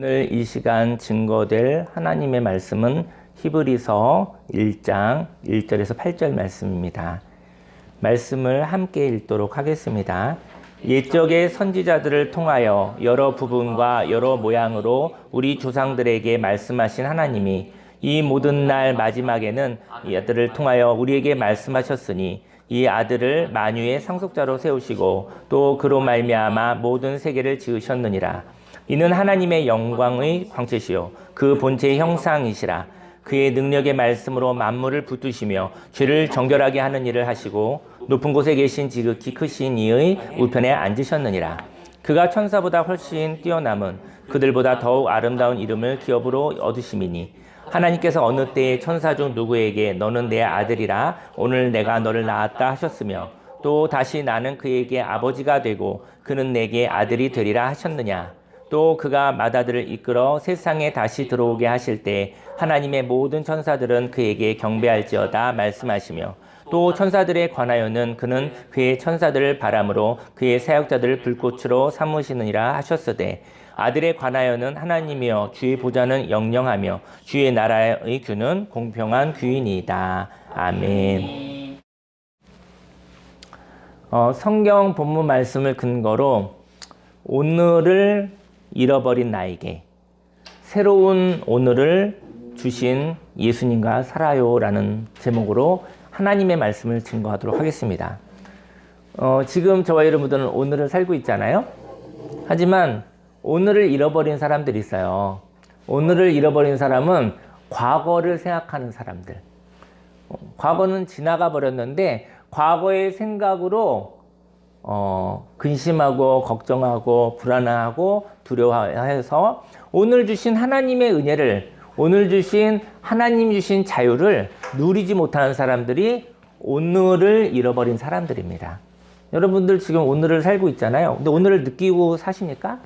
오늘 이 시간 증거될 하나님의 말씀은 히브리서 1장 1절에서 8절 말씀입니다. 말씀을 함께 읽도록 하겠습니다. 옛적의 선지자들을 통하여 여러 부분과 여러 모양으로 우리 조상들에게 말씀하신 하나님이 이 모든 날 마지막에는 이 아들을 통하여 우리에게 말씀하셨으니 이 아들을 만유의 상속자로 세우시고 또 그로 말미암아 모든 세계를 지으셨느니라. 이는 하나님의 영광의 광채시요 그 본체의 형상이시라. 그의 능력의 말씀으로 만물을 붙드시며 죄를 정결하게 하는 일을 하시고 높은 곳에 계신 지극히 크신 이의 우편에 앉으셨느니라. 그가 천사보다 훨씬 뛰어남은 그들보다 더욱 아름다운 이름을 기업으로 얻으심이니 하나님께서 어느 때에 천사 중 누구에게 너는 내 아들이라 오늘 내가 너를 낳았다 하셨으며 또 다시 나는 그에게 아버지가 되고 그는 내게 아들이 되리라 하셨느냐. 또 그가 맏아들을 이끌어 세상에 다시 들어오게 하실 때 하나님의 모든 천사들은 그에게 경배할지어다 말씀하시며 또 천사들에 관하여는 그는 그의 천사들을 바람으로 그의 사역자들을 불꽃으로 삼으시느니라 하셨으되 아들에 관하여는 하나님이여 주의 보좌는 영영하며 주의 나라의 규는 공평한 규이니이다. 아멘. 성경 본문 말씀을 근거로 오늘을 잃어버린 나에게 새로운 오늘을 주신 예수님과 살아요라는 제목으로 하나님의 말씀을 증거하도록 하겠습니다. 지금 저와 여러분들은 오늘을 살고 있잖아요. 하지만 오늘을 잃어버린 사람들이 있어요. 오늘을 잃어버린 사람은 과거를 생각하는 사람들. 과거는 지나가 버렸는데 과거의 생각으로 근심하고 걱정하고 불안하고 두려워해서 오늘 주신 하나님의 은혜를, 오늘 주신 하나님 주신 자유를 누리지 못하는 사람들이 오늘을 잃어버린 사람들입니다. 여러분들 지금 오늘을 살고 있잖아요. 근데 오늘을 느끼고 사십니까?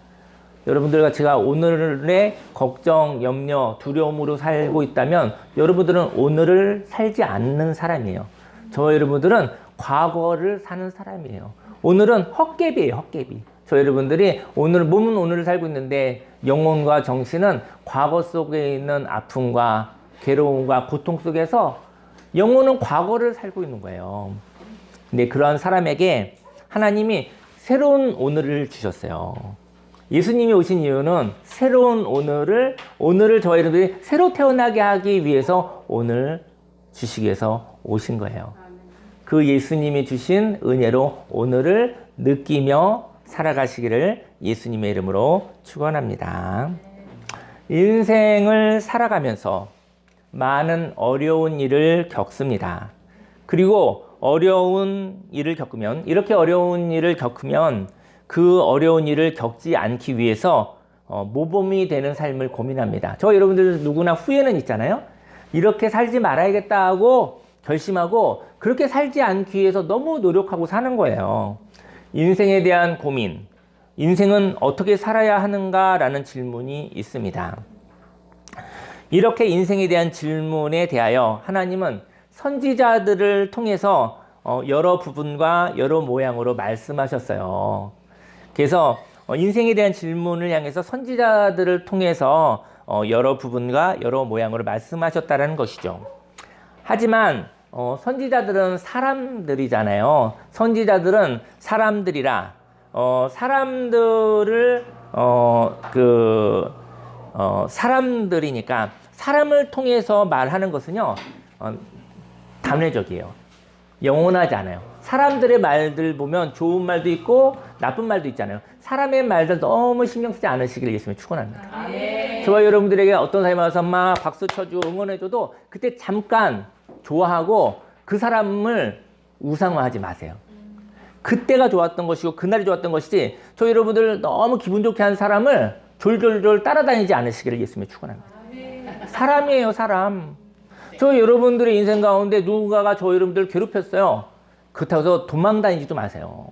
여러분들과 제가 오늘의 걱정, 염려, 두려움으로 살고 있다면 여러분들은 오늘을 살지 않는 사람이에요. 저와 여러분들은 과거를 사는 사람이에요. 오늘은 헛개비예요, 헛개비. 저 여러분들이 오늘, 몸은 오늘을 살고 있는데 영혼과 정신은 과거 속에 있는 아픔과 괴로움과 고통 속에서 영혼은 과거를 살고 있는 거예요. 근데 그런 사람에게 하나님이 새로운 오늘을 주셨어요. 예수님이 오신 이유는 새로운 오늘을 저희 여러분들이 새로 태어나게 하기 위해서 오늘 주시기 위해서 오신 거예요. 그 예수님이 주신 은혜로 오늘을 느끼며 살아가시기를 예수님의 이름으로 축원합니다. 인생을 살아가면서 많은 어려운 일을 겪습니다. 그리고 어려운 일을 겪으면, 이렇게 어려운 일을 겪으면 그 어려운 일을 겪지 않기 위해서 모범이 되는 삶을 고민합니다. 저 여러분들 누구나 후회는 있잖아요. 이렇게 살지 말아야겠다 하고 결심하고 그렇게 살지 않기 위해서 너무 노력하고 사는 거예요. 인생에 대한 고민, 인생은 어떻게 살아야 하는가라는 질문이 있습니다. 이렇게 인생에 대한 질문에 대하여 하나님은 선지자들을 통해서 여러 부분과 여러 모양으로 말씀하셨어요. 그래서 인생에 대한 질문을 향해서 선지자들을 통해서 여러 부분과 여러 모양으로 말씀하셨다는 것이죠. 하지만 선지자들은 사람들이잖아요. 선지자들은 사람들이라 사람들을 사람들이니까 사람을 통해서 말하는 것은요 단회적이에요. 영원하지 않아요. 사람들의 말들 보면 좋은 말도 있고 나쁜 말도 있잖아요. 사람의 말들 너무 신경 쓰지 않으시기를 예수님이 축원합니다. 저와 여러분들에게 어떤 사람이 와서 막 박수 쳐주고 응원해줘도 그때 잠깐 좋아하고 그 사람을 우상화하지 마세요. 그때가 좋았던 것이고 그날이 좋았던 것이지 저 여러분들 너무 기분 좋게 한 사람을 졸졸졸 따라다니지 않으시기를 예수님이 축원합니다. 사람이에요, 사람. 저 여러분들의 인생 가운데 누군가가 저 여러분들 괴롭혔어요. 그렇다고 해서 도망다니지도 마세요.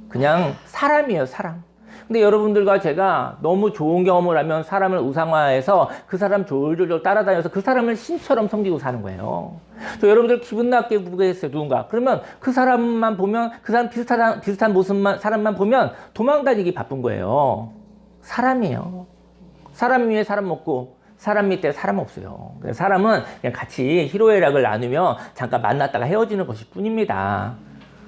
그냥 사람이에요, 사람. 근데 여러분들과 제가 너무 좋은 경험을 하면 사람을 우상화해서 그 사람 졸졸졸 따라다녀서 그 사람을 신처럼 섬기고 사는 거예요. 저 여러분들 기분 나쁘게 했어요, 누군가. 그러면 그 사람만 보면, 그 사람 비슷한 모습만, 사람만 보면 도망다니기 바쁜 거예요. 사람이에요. 사람 위에 사람 없고 사람 밑에 사람 없어요. 사람은 그냥 같이 희로애락을 나누며 잠깐 만났다가 헤어지는 것일 뿐입니다.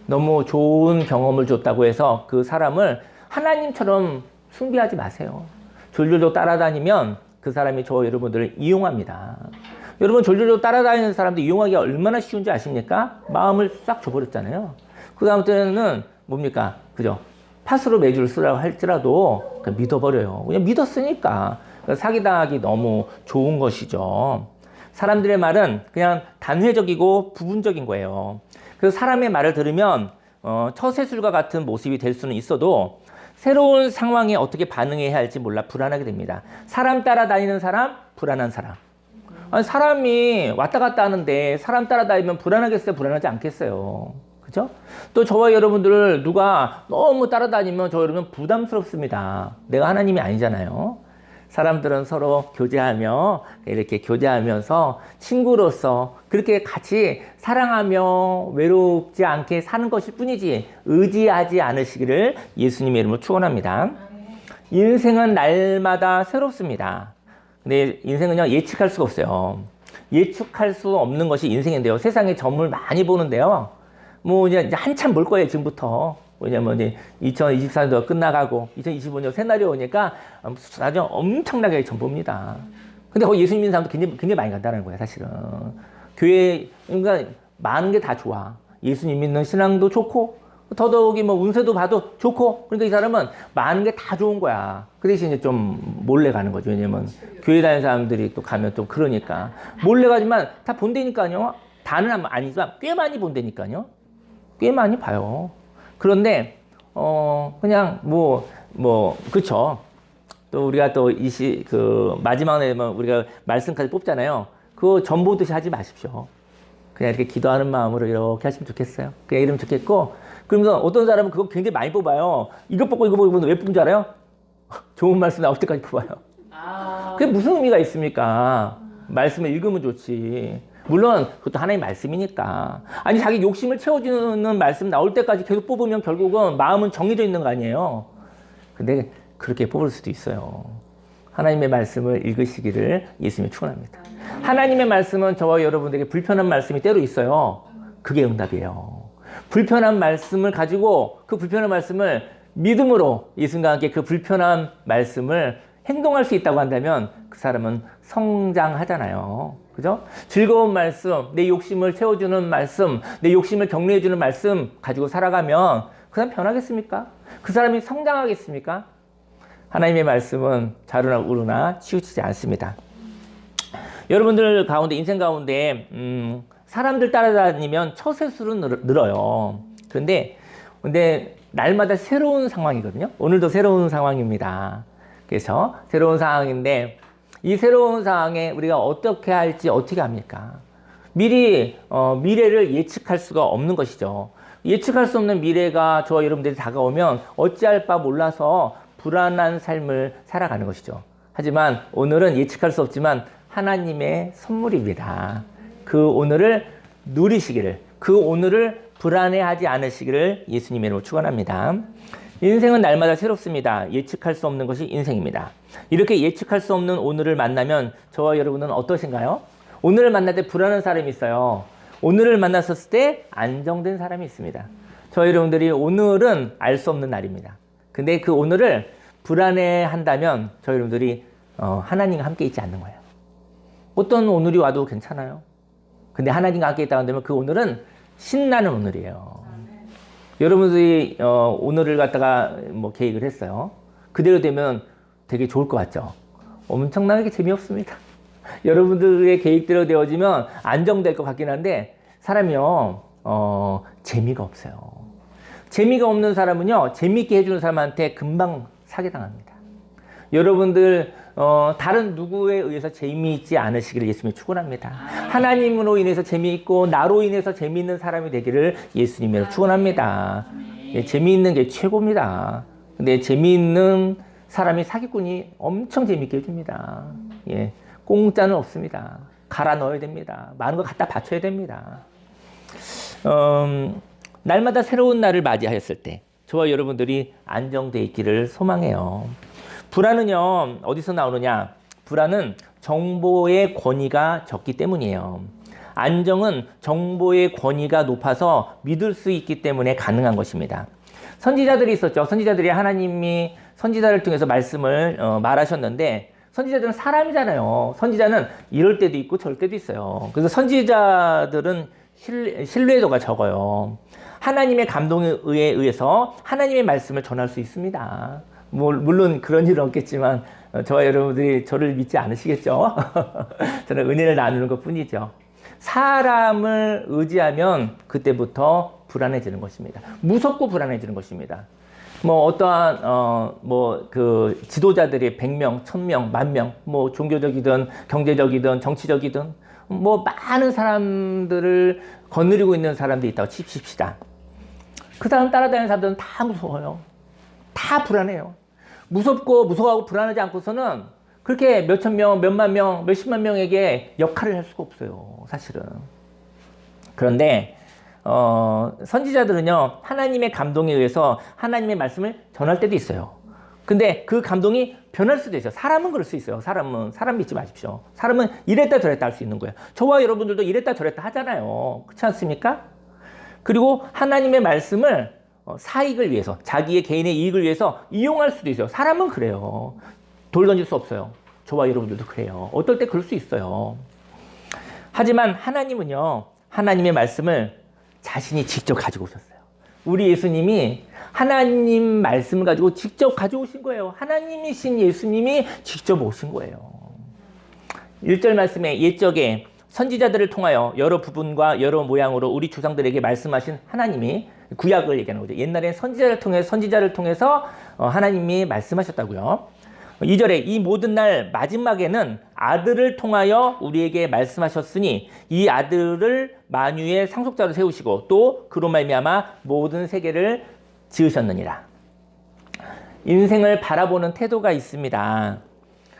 너무 좋은 경험을 줬다고 해서 그 사람을 하나님처럼 숭배하지 마세요. 졸졸졸 따라다니면 그 사람이 저와 여러분들을 이용합니다. 여러분 졸졸졸 따라다니는 사람들 이용하기가 얼마나 쉬운지 아십니까? 마음을 싹 줘버렸잖아요. 그 다음부터는 뭡니까? 그죠? 팥으로 매주를 쓰라고 할지라도 그냥 믿어버려요. 그냥 믿었으니까. 사기당하기 너무 좋은 것이죠. 사람들의 말은 그냥 단회적이고 부분적인 거예요. 그래서 사람의 말을 들으면 처세술과 같은 모습이 될 수는 있어도 새로운 상황에 어떻게 반응해야 할지 몰라 불안하게 됩니다. 사람 따라다니는 사람, 불안한 사람. 아니, 사람이 왔다 갔다 하는데 사람 따라다니면 불안하겠어요? 불안하지 않겠어요? 그죠? 또 저와 여러분들을 누가 너무 따라다니면 저 여러분 부담스럽습니다. 내가 하나님이 아니잖아요. 사람들은 서로 교제하며 이렇게 교제하면서 친구로서 그렇게 같이 사랑하며 외롭지 않게 사는 것일 뿐이지 의지하지 않으시기를 예수님의 이름으로 축원합니다. 인생은 날마다 새롭습니다. 근데 인생은요 예측할 수가 없어요. 예측할 수 없는 것이 인생인데요. 세상에 점을 많이 보는데요. 뭐 이제 한참 볼 거예요 지금부터. 왜냐면 이제 2024년도 끝나가고 2025년 새날이 오니까 아주 엄청나게 전봅니다. 근데 거기 예수 믿는 사람도 굉장히 많이 간다는 거예요, 사실은. 교회, 그러니까 많은 게 다 좋아. 예수님 믿는 신앙도 좋고, 더더욱이 뭐 운세도 봐도 좋고, 그러니까 이 사람은 많은 게 다 좋은 거야. 그 대신 이제 좀 몰래 가는 거죠. 왜냐면 교회 다니는 사람들이 또 가면 좀 그러니까. 몰래 가지만 다 본다니까요. 다는 아니지만 꽤 많이 본다니까요. 꽤 많이 봐요. 그런데 그냥 그쵸. 또 우리가 또 마지막에 우리가 말씀까지 뽑잖아요. 그거 전 보듯이 하지 마십시오. 그냥 이렇게 기도하는 마음으로 이렇게 하시면 좋겠어요. 그냥 이러면 좋겠고. 그러면서 어떤 사람은 그거 굉장히 많이 뽑아요. 이거 뽑고 이거 뽑고 왜 뽑은 줄 알아요? 좋은 말씀 나올 때까지 뽑아요. 그게 무슨 의미가 있습니까? 말씀을 읽으면 좋지. 물론 그것도 하나의 말씀이니까. 아니 자기 욕심을 채워주는 말씀 나올 때까지 계속 뽑으면 결국은 마음은 정해져 있는 거 아니에요. 근데 그렇게 뽑을 수도 있어요. 하나님의 말씀을 읽으시기를 예수님이 축원합니다. 하나님의 말씀은 저와 여러분들에게 불편한 말씀이 때로 있어요. 그게 응답이에요. 불편한 말씀을 가지고 그 불편한 말씀을 믿음으로 예수님과 함께 그 불편한 말씀을 행동할 수 있다고 한다면 그 사람은 성장하잖아요. 그죠? 즐거운 말씀, 내 욕심을 채워주는 말씀, 내 욕심을 격려해주는 말씀 가지고 살아가면 그 사람 변하겠습니까? 그 사람이 성장하겠습니까? 하나님의 말씀은 자루나 우루나 치우치지 않습니다. 여러분들 가운데, 인생 가운데 사람들 따라다니면 처세술은 늘어요. 그런데 날마다 새로운 상황이거든요. 오늘도 새로운 상황입니다. 그래서 새로운 상황인데 이 새로운 상황에 우리가 어떻게 할지 어떻게 합니까? 미래를 예측할 수가 없는 것이죠. 예측할 수 없는 미래가 저와 여러분들이 다가오면 어찌할 바 몰라서 불안한 삶을 살아가는 것이죠. 하지만 오늘은 예측할 수 없지만 하나님의 선물입니다. 그 오늘을 누리시기를, 그 오늘을 불안해하지 않으시기를 예수님의 이름으로 축원합니다. 인생은 날마다 새롭습니다. 예측할 수 없는 것이 인생입니다. 이렇게 예측할 수 없는 오늘을 만나면 저와 여러분은 어떠신가요? 오늘을 만날 때 불안한 사람이 있어요. 오늘을 만났을 때 안정된 사람이 있습니다. 저와 여러분들이 오늘은 알 수 없는 날입니다. 근데 그 오늘을 불안해한다면 저와 여러분들이 하나님과 함께 있지 않는 거예요. 어떤 오늘이 와도 괜찮아요. 근데 하나님과 함께 있다고 한다면 그 오늘은 신나는 오늘이에요. 여러분들이 오늘을 갖다가 계획을 했어요. 그대로 되면 되게 좋을 것 같죠? 엄청나게 재미없습니다. 여러분들의 계획대로 되어지면 안정될 것 같긴 한데 사람이요 재미가 없어요. 재미가 없는 사람은요 재미있게 해주는 사람한테 금방 사기당합니다. 여러분들 다른 누구에 의해서 재미있지 않으시기를 예수님이 축원합니다. 하나님으로 인해서 재미있고 나로 인해서 재미있는 사람이 되기를 예수님으로 축원합니다. 예, 재미있는 게 최고입니다. 근데 재미있는 사람이 사기꾼이 엄청 재미있게 해줍니다. 예, 공짜는 없습니다. 갈아 넣어야 됩니다. 많은 거 갖다 바쳐야 됩니다. 날마다 새로운 날을 맞이하였을 때 저와 여러분들이 안정되어 있기를 소망해요. 불안은요, 어디서 나오느냐? 불안은 정보의 권위가 적기 때문이에요. 안정은 정보의 권위가 높아서 믿을 수 있기 때문에 가능한 것입니다. 선지자들이 있었죠. 선지자들이 하나님이 선지자를 통해서 말씀을 말하셨는데, 선지자들은 사람이잖아요. 선지자는 이럴 때도 있고 저럴 때도 있어요. 그래서 선지자들은 신뢰도가 적어요. 하나님의 감동에 의해서 하나님의 말씀을 전할 수 있습니다. 물론 그런 일은 없겠지만 저와 여러분들이 저를 믿지 않으시겠죠? 저는 은혜를 나누는 것 뿐이죠. 사람을 의지하면 그때부터 불안해지는 것입니다. 무섭고 불안해지는 것입니다. 어떠한 그 지도자들이 100명, 1000명, 10,000명, 종교적이든 경제적이든 정치적이든 많은 사람들을 거느리고 있는 사람들이 있다고 칩시다. 그 사람 따라다니는 사람들은 다 무서워요. 다 불안해요. 무서워하고 불안하지 않고서는 그렇게 몇천 명, 몇만 명, 몇십만 명에게 역할을 할 수가 없어요. 사실은. 그런데 선지자들은요, 하나님의 감동에 의해서 하나님의 말씀을 전할 때도 있어요. 근데 그 감동이 변할 수도 있어요. 사람은 그럴 수 있어요. 사람 믿지 마십시오. 사람은 이랬다 저랬다 할 수 있는 거예요. 저와 여러분들도 이랬다 저랬다 하잖아요. 그렇지 않습니까? 그리고 하나님의 말씀을 사익을 위해서, 자기의 개인의 이익을 위해서 이용할 수도 있어요. 사람은 그래요. 돌 던질 수 없어요. 저와 여러분들도 그래요. 어떨 때 그럴 수 있어요. 하지만 하나님은요, 하나님의 말씀을 자신이 직접 가지고 오셨어요. 우리 예수님이 하나님 말씀을 가지고 직접 가져오신 거예요. 하나님이신 예수님이 직접 오신 거예요. 1절 말씀에 옛적에 선지자들을 통하여 여러 부분과 여러 모양으로 우리 조상들에게 말씀하신 하나님이, 구약을 얘기하는 거죠. 옛날에 선지자를 통해서 하나님이 말씀하셨다고요. 2절에 이 모든 날 마지막에는 아들을 통하여 우리에게 말씀하셨으니 이 아들을 만유의 상속자로 세우시고 또 그로 말미암아 모든 세계를 지으셨느니라. 인생을 바라보는 태도가 있습니다.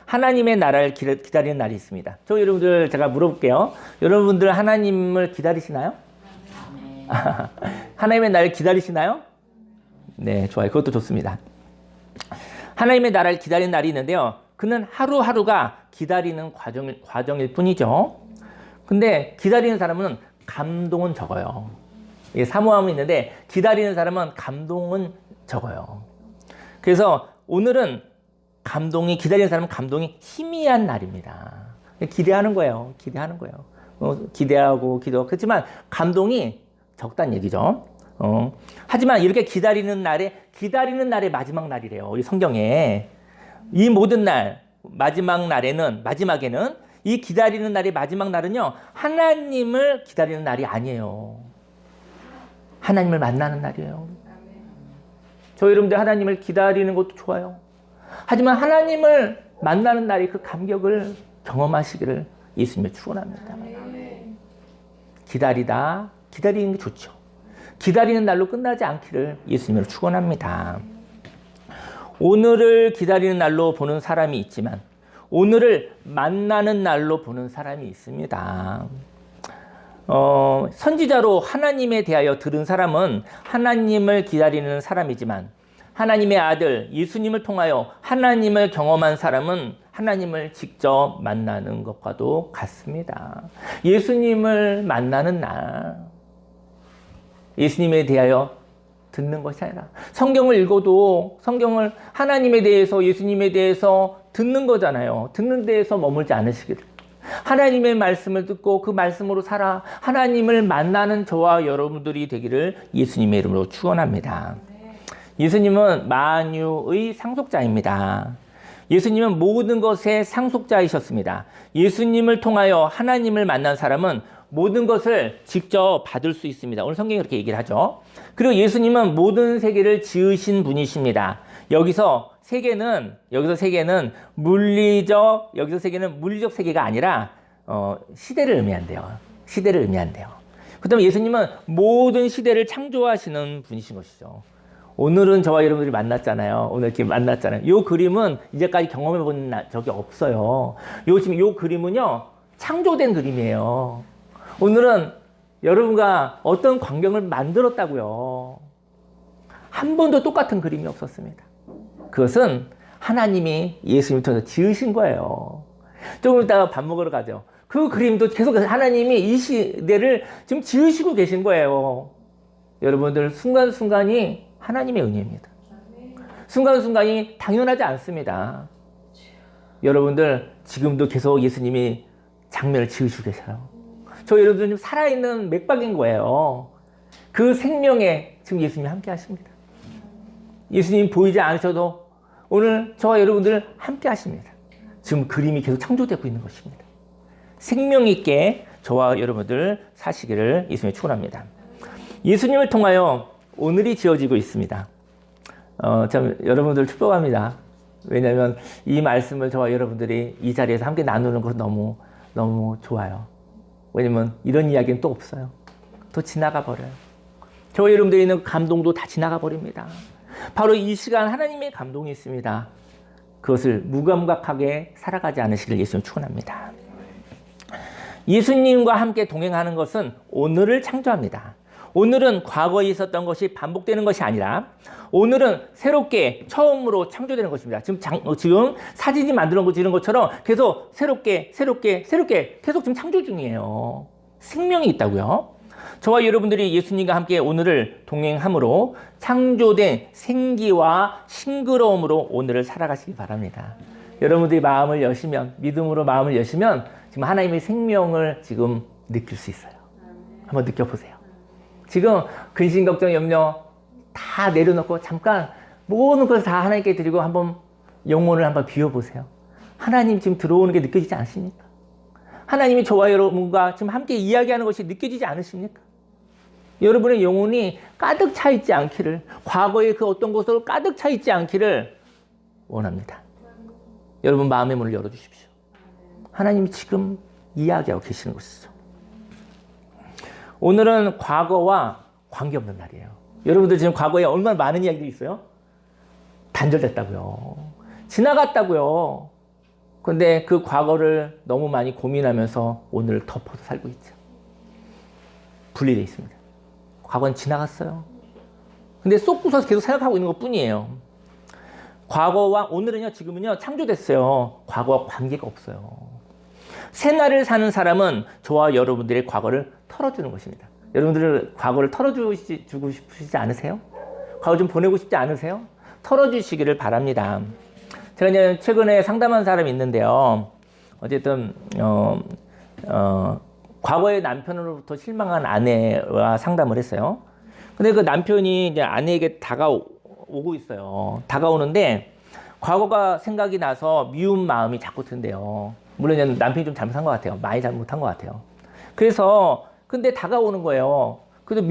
하나님의 나라를 기다리는 날이 있습니다. 여러분들 제가 물어볼게요. 여러분들 하나님을 기다리시나요? 하나님의 나라를 기다리시나요? 네, 좋아요. 그것도 좋습니다. 하나님의 나라를 기다리는 날이 있는데요. 그는 하루하루가 기다리는 과정일 뿐이죠. 근데 기다리는 사람은 감동은 적어요. 사모함은 있는데 기다리는 사람은 감동은 적어요. 그래서 오늘은 기다리는 사람은 감동이 희미한 날입니다. 기대하는 거예요. 기대하고 그렇지만 감동이 적다는 얘기죠. 하지만 이렇게 기다리는 날의 마지막 날이래요. 우리 성경에. 이 모든 날, 마지막에는 이 기다리는 날의 마지막 날은요, 하나님을 기다리는 날이 아니에요. 하나님을 만나는 날이에요. 여러분들 하나님을 기다리는 것도 좋아요. 하지만 하나님을 만나는 날이 그 감격을 경험하시기를 예수님을 축원합니다. 기다리는 게 좋죠. 기다리는 날로 끝나지 않기를 예수님으로 축원합니다. 오늘을 기다리는 날로 보는 사람이 있지만 오늘을 만나는 날로 보는 사람이 있습니다. 선지자로 하나님에 대하여 들은 사람은 하나님을 기다리는 사람이지만 하나님의 아들 예수님을 통하여 하나님을 경험한 사람은 하나님을 직접 만나는 것과도 같습니다. 예수님을 만나는 날, 예수님에 대하여 듣는 것이 아니라 성경을 읽어도 성경을 하나님에 대해서 예수님에 대해서 듣는 거잖아요. 듣는 데에서 머물지 않으시기를. 하나님의 말씀을 듣고 그 말씀으로 살아 하나님을 만나는 저와 여러분들이 되기를 예수님의 이름으로 축원합니다. 예수님은 만유의 상속자입니다. 예수님은 모든 것의 상속자이셨습니다. 예수님을 통하여 하나님을 만난 사람은 모든 것을 직접 받을 수 있습니다. 오늘 성경이 그렇게 얘기를 하죠. 그리고 예수님은 모든 세계를 지으신 분이십니다. 여기서 세계는 물리적 세계가 아니라 시대를 의미한대요. 그다음에 예수님은 모든 시대를 창조하시는 분이신 것이죠. 오늘은 저와 여러분들이 만났잖아요. 오늘 이렇게 만났잖아요. 이 그림은 이제까지 경험해 본 적이 없어요. 지금 이 그림은요, 창조된 그림이에요. 오늘은 여러분과 어떤 광경을 만들었다고요. 한 번도 똑같은 그림이 없었습니다. 그것은 하나님이 예수님을 통해서 지으신 거예요. 조금 이따가 밥 먹으러 가죠. 그 그림도 계속 하나님이 이 시대를 지금 지으시고 계신 거예요. 여러분들 순간순간이 하나님의 은혜입니다. 순간순간이 당연하지 않습니다. 여러분들 지금도 계속 예수님이 장면을 지으시고 계셔요. 저 여러분들 지금 살아있는 맥박인 거예요. 그 생명에 지금 예수님이 함께 하십니다. 예수님 보이지 않으셔도 오늘 저와 여러분들 함께 하십니다. 지금 그림이 계속 창조되고 있는 것입니다. 생명 있게 저와 여러분들 사시기를 예수님이 축원합니다. 예수님을 통하여 오늘이 지어지고 있습니다. 참 여러분들 축복합니다. 왜냐하면 이 말씀을 저와 여러분들이 이 자리에서 함께 나누는 것은 너무 좋아요. 왜냐면 이런 이야기는 또 없어요. 또 지나가 버려요. 저와 여러분들이 있는 감동도 다 지나가 버립니다. 바로 이 시간 하나님의 감동이 있습니다. 그것을 무감각하게 살아가지 않으시길 예수님 축원합니다. 예수님과 함께 동행하는 것은 오늘을 창조합니다. 오늘은 과거에 있었던 것이 반복되는 것이 아니라 오늘은 새롭게 처음으로 창조되는 것입니다. 지금 사진이 만들어지는 것처럼 계속 새롭게 계속 지금 창조 중이에요. 생명이 있다고요. 저와 여러분들이 예수님과 함께 오늘을 동행함으로 창조된 생기와 싱그러움으로 오늘을 살아가시기 바랍니다. 여러분들이 마음을 여시면, 믿음으로 마음을 여시면 지금 하나님의 생명을 지금 느낄 수 있어요. 한번 느껴보세요. 지금 근심, 걱정, 염려 다 내려놓고 잠깐 모든 것을 다 하나님께 드리고 한번 영혼을 한번 비워보세요. 하나님 지금 들어오는 게 느껴지지 않습니까? 하나님이 저와 여러분과 지금 함께 이야기하는 것이 느껴지지 않으십니까? 여러분의 영혼이 가득 차 있지 않기를, 과거의 그 어떤 것으로 가득 차 있지 않기를 원합니다. 여러분 마음의 문을 열어주십시오. 하나님이 지금 이야기하고 계시는 것이죠. 오늘은 과거와 관계없는 날이에요. 여러분들 지금 과거에 얼마나 많은 이야기들이 있어요? 단절됐다고요. 지나갔다고요. 그런데 그 과거를 너무 많이 고민하면서 오늘을 덮어서 살고 있죠. 분리되어 있습니다. 과거는 지나갔어요. 근데 쏙 부숴서 계속 생각하고 있는 것 뿐이에요. 과거와 오늘은요, 지금은요, 창조됐어요. 과거와 관계가 없어요. 새날을 사는 사람은 저와 여러분들의 과거를 털어주는 것입니다. 여러분들 과거를 털어주고 싶으시지 않으세요? 과거 좀 보내고 싶지 않으세요? 털어주시기를 바랍니다. 제가 이제 최근에 상담한 사람이 있는데요. 어쨌든, 과거의 남편으로부터 실망한 아내와 상담을 했어요. 근데 그 남편이 이제 아내에게 다가오고 있어요. 다가오는데, 과거가 생각이 나서 미운 마음이 자꾸 든대요. 물론 남편이 좀 잘못한 것 같아요. 많이 잘못한 것 같아요. 그래서 근데 다가오는 거예요. 그래도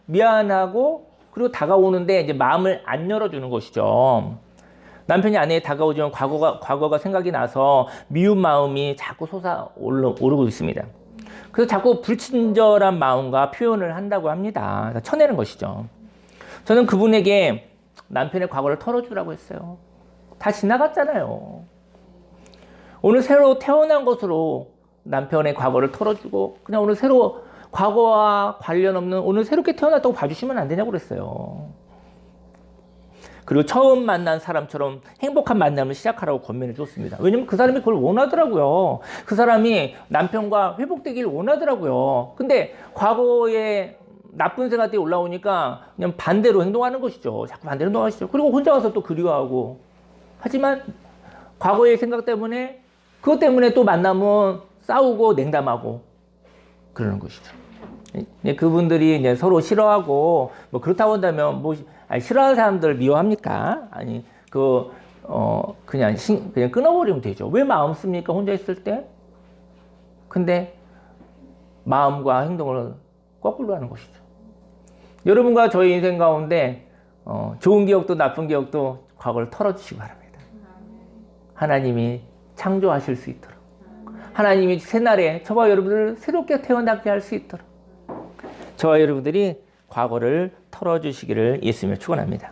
미안하고 그리고 다가오는데 이제 마음을 안 열어주는 것이죠. 남편이 아내에 다가오지만 과거가 생각이 나서 미운 마음이 자꾸 솟아오르고 있습니다. 그래서 자꾸 불친절한 마음과 표현을 한다고 합니다. 쳐내는 것이죠. 저는 그분에게 남편의 과거를 털어주라고 했어요. 다 지나갔잖아요. 오늘 새로 태어난 것으로 남편의 과거를 털어주고 그냥 오늘 새로 과거와 관련 없는 오늘 새롭게 태어났다고 봐주시면 안 되냐고 그랬어요. 그리고 처음 만난 사람처럼 행복한 만남을 시작하라고 권면해 줬습니다. 왜냐면 그 사람이 그걸 원하더라고요. 그 사람이 남편과 회복되기를 원하더라고요. 근데 과거에 나쁜 생각들이 올라오니까 그냥 반대로 행동하는 것이죠. 자꾸 반대로 행동하시죠. 그리고 혼자 와서 또 그리워하고. 하지만 과거의 생각 때문에 그것 때문에 또 만나면 싸우고 냉담하고 그러는 것이죠. 그분들이 이제 서로 싫어하고 뭐 그렇다고 한다면 싫어하는 사람들 미워합니까? 아니 그냥 끊어버리면 되죠. 왜 마음 씁니까? 혼자 있을 때? 근데 마음과 행동을 거꾸로 하는 것이죠. 여러분과 저희 인생 가운데 좋은 기억도 나쁜 기억도 과거를 털어주시기 바랍니다. 하나님이 창조하실 수 있도록 하나님이 새날에 저와 여러분들을 새롭게 태어나게 할 수 있도록 저와 여러분들이 과거를 털어주시기를 예수님을 축원합니다.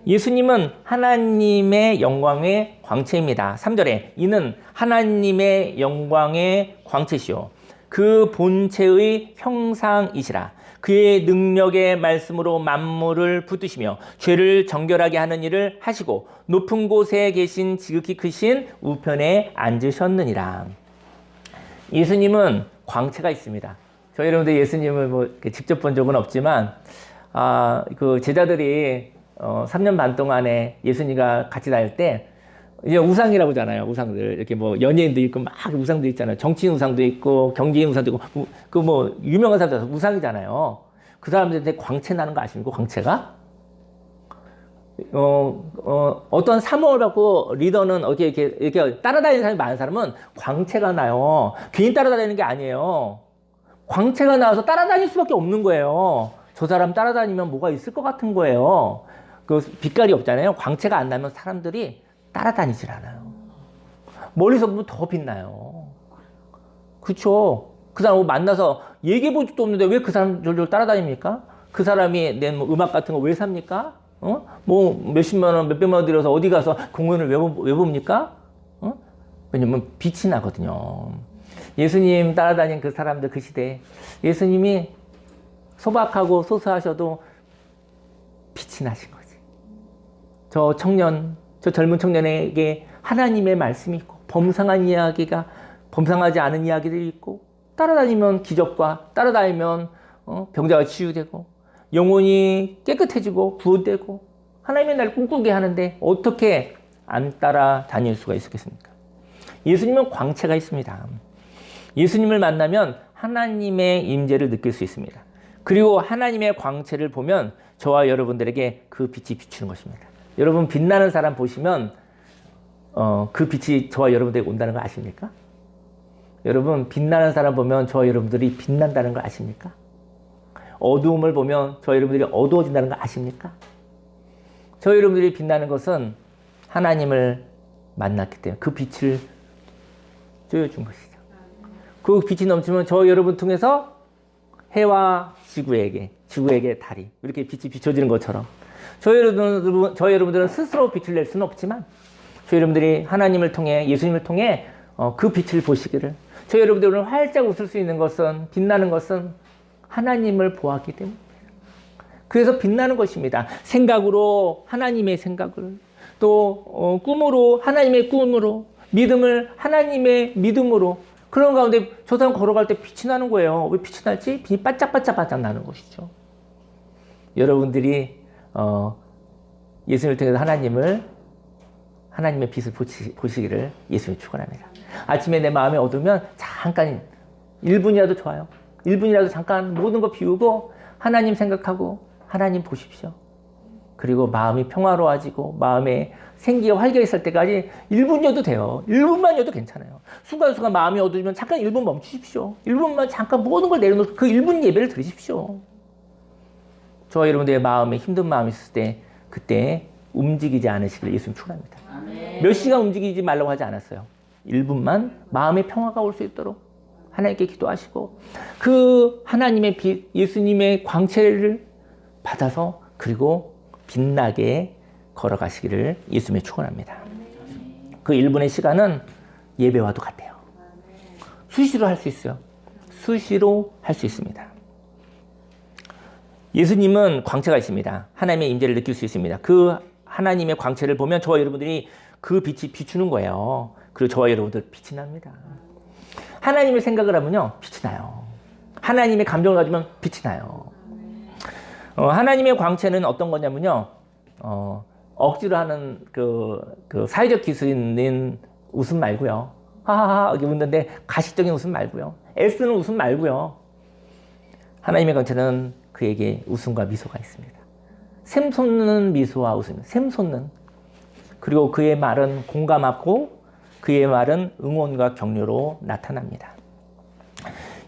예수님은 하나님의 영광의 광채입니다. 3절에 이는 하나님의 영광의 광채시오 그 본체의 형상이시라 그의 능력의 말씀으로 만물을 붙드시며 죄를 정결하게 하는 일을 하시고 높은 곳에 계신 지극히 크신 우편에 앉으셨느니라. 예수님은 광채가 있습니다. 저희 여러분들 예수님을 뭐 직접 본 적은 없지만 그 제자들이 3년 반 동안에 예수님과 같이 다닐 때 이제 우상이라고 하잖아요. 우상들 이렇게 뭐 연예인도 있고 막 우상도 있잖아요. 정치인 우상도 있고 경제인 우상도 있고 그 뭐 유명한 사람들 우상이잖아요. 그 사람들한테 광채 나는 거 아십니까? 광채가 어떤 사명을 받고 리더는 이렇게 따라다니는 사람이 많은 사람은 광채가 나요. 괜히 따라다니는 게 아니에요. 광채가 나와서 따라다닐 수밖에 없는 거예요. 저 사람 따라다니면 뭐가 있을 것 같은 거예요. 그 빛깔이 없잖아요. 광채가 안 나면 사람들이 따라다니질 않아요. 멀리서 보면 더 빛나요. 그렇죠? 그 사람 만나서 얘기해 볼 수도 없는데 왜 그 사람 저를 따라다닙니까? 그 사람이 낸 뭐 음악 같은 거 왜 삽니까? 뭐 몇십만 원, 몇백만 원 들여서 어디 가서 공연을 왜 봅니까? 왜냐면 빛이 나거든요. 예수님 따라다닌 그 사람들 그 시대에 예수님이 소박하고 소소하셔도 빛이 나신 거지. 저 젊은 청년에게 하나님의 말씀이 있고 범상하지 않은 이야기들이 있고 따라다니면 기적과 따라다니면 병자가 치유되고 영혼이 깨끗해지고 구원되고 하나님의 날 꿈꾸게 하는데 어떻게 안 따라다닐 수가 있겠습니까? 예수님은 광채가 있습니다. 예수님을 만나면 하나님의 임재를 느낄 수 있습니다. 그리고 하나님의 광채를 보면 저와 여러분들에게 그 빛이 비추는 것입니다. 여러분 빛나는 사람 보시면 그 빛이 저와 여러분들에게 온다는 거 아십니까? 여러분 빛나는 사람 보면 저와 여러분들이 빛난다는 거 아십니까? 어두움을 보면 저와 여러분들이 어두워진다는 거 아십니까? 저와 여러분들이 빛나는 것은 하나님을 만났기 때문에 그 빛을 쬐어준 것이죠. 그 빛이 넘치면 저와 여러분 통해서 해와 지구에게 달이 이렇게 빛이 비춰지는 것처럼 저희 여러분들은 스스로 빛을 낼 수는 없지만 저희 여러분들이 하나님을 통해 예수님을 통해 그 빛을 보시기를 저희 여러분들은 활짝 웃을 수 있는 것은 빛나는 것은 하나님을 보았기 때문입니다. 그래서 빛나는 것입니다. 생각으로 하나님의 생각을 또 꿈으로 하나님의 꿈으로 믿음을 하나님의 믿음으로 그런 가운데 저 사람 걸어갈 때 빛이 나는 거예요. 왜 빛이 날지? 빛이 반짝반짝 나는 것이죠. 여러분들이 예수님을 통해서 하나님의 빛을 보시기를 예수님 축원합니다. 아침에 내 마음이 어두우면 잠깐 1분이라도 좋아요. 1분이라도 잠깐 모든 거 비우고 하나님 생각하고 하나님 보십시오. 그리고 마음이 평화로워지고 마음에 생기가 활기있을 때까지 1분이어도 돼요. 1분만이어도 괜찮아요. 순간순간 마음이 어두우면 잠깐 1분 멈추십시오. 1분만 잠깐 모든 걸 내려놓고 그 1분 예배를 드리십시오. 저와 여러분들의 마음에 힘든 마음이 있을 때 그때 움직이지 않으시길 예수님 축원합니다. 몇 시간 움직이지 말라고 하지 않았어요. 1분만 마음의 평화가 올 수 있도록 하나님께 기도하시고 그 하나님의 빛, 예수님의 광채를 받아서 그리고 빛나게 걸어가시기를 예수님의 축원합니다. 그 1분의 시간은 예배와도 같아요. 수시로 할 수 있어요. 수시로 할 수 있습니다. 예수님은 광채가 있습니다. 하나님의 임재를 느낄 수 있습니다. 그 하나님의 광채를 보면 저와 여러분들이 그 빛이 비추는 거예요. 그리고 저와 여러분들 빛이 납니다. 하나님의 생각을 하면요 빛이 나요. 하나님의 감정을 가지면 빛이 나요. 하나님의 광채는 어떤 거냐면요 억지로 하는 그 사회적 기술인 웃음 말고요. 하하하 이렇게 웃는데 가식적인 웃음 말고요. 애쓰는 웃음 말고요. 하나님의 광채는 그에게 웃음과 미소가 있습니다. 샘솟는 미소와 웃음, 샘솟는. 그리고 그의 말은 공감하고 그의 말은 응원과 격려로 나타납니다.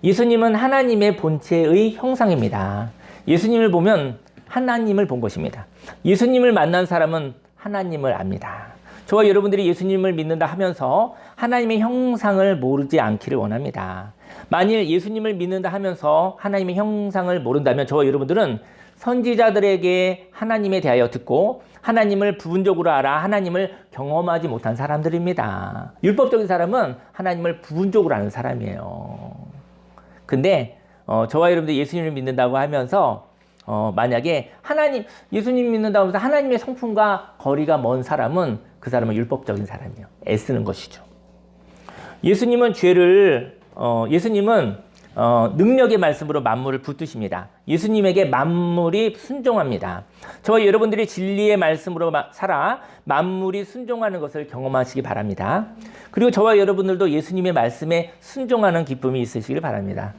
예수님은 하나님의 본체의 형상입니다. 예수님을 보면 하나님을 본 것입니다. 예수님을 만난 사람은 하나님을 압니다. 저와 여러분들이 예수님을 믿는다 하면서 하나님의 형상을 모르지 않기를 원합니다. 만일 예수님을 믿는다 하면서 하나님의 형상을 모른다면 저와 여러분들은 선지자들에게 하나님에 대하여 듣고 하나님을 부분적으로 알아 하나님을 경험하지 못한 사람들입니다. 율법적인 사람은 하나님을 부분적으로 아는 사람이에요. 근데 저와 여러분들 예수님을 믿는다고 하면서 만약에 예수님 믿는다고 해서 하나님의 성품과 거리가 먼 사람은 그 사람은 율법적인 사람이에요. 애쓰는 것이죠. 예수님은 능력의 말씀으로 만물을 붙드십니다. 예수님에게 만물이 순종합니다. 저와 여러분들이 진리의 말씀으로 살아 만물이 순종하는 것을 경험하시기 바랍니다. 그리고 저와 여러분들도 예수님의 말씀에 순종하는 기쁨이 있으시길 바랍니다.